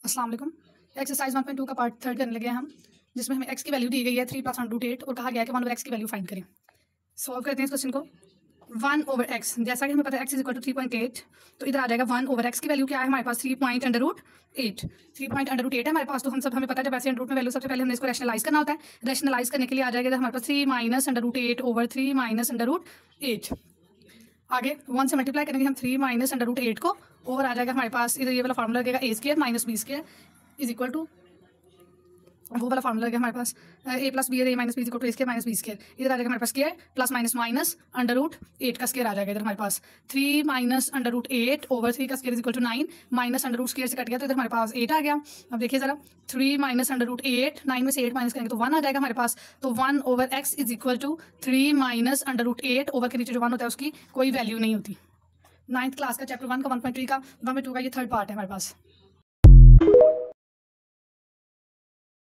अस्सलाम वालेकुम। एक्सरसाइज 1.2 का पार्ट 3 करने लगे हैं हम, जिसमें हमें x की वैल्यू दी गई है 3 + 1/8 और कहा गया है कि 1/x की वैल्यू फाइंड करें। सॉल्व करते हैं इस क्वेश्चन को। 1/x, जैसा कि हमें पता है x = 3.8, तो इधर आ जाएगा 1/x की वैल्यू क्या है हमारे पास 3.√8 3.√8 है हमारे पास। तो हमें पता है जब ऐसे अंडर रूट में वैल्यू सबसे पहले हमने इसको रैशनलाइज करना होता है। रैशनलाइज करने के लिए आ जाएगा हमारे पास 3 - √8/3 - √8। आगे 1 से मल्टीप्लाई करेंगे हम 3 - √8 को, और आ जाएगा हमारे पास इधर ये वाला फार्मूला लगेगा a² - b² इज टू वो वाला फार्मूला लगेगा हमारे पास a + b और a - b = a² - b²। इधर आ जाएगा हमारे पास स्क्वायर प्लस माइनस माइनस √8 का स्क्वायर आ जाएगा इधर हमारे पास 3 - √8/3 का स्क्वायर इज 9 माइनस √ स्क्वायर से कट गया तो इधर हमारे पास 8 आ गया। अब देखिए जरा 3 - √8, 9 में से 8 माइनस करेंगे तो 1 आ जाएगा हमारे पास। तो 1/x is equal to 3 - √8 over के नीचे जो 1 होता है उसकी कोई वैल्यू नहीं होती। 9th क्लास का चैप्टर 1 का 1.3 का 1.2 का ये थर्ड पार्ट है हमारे पास।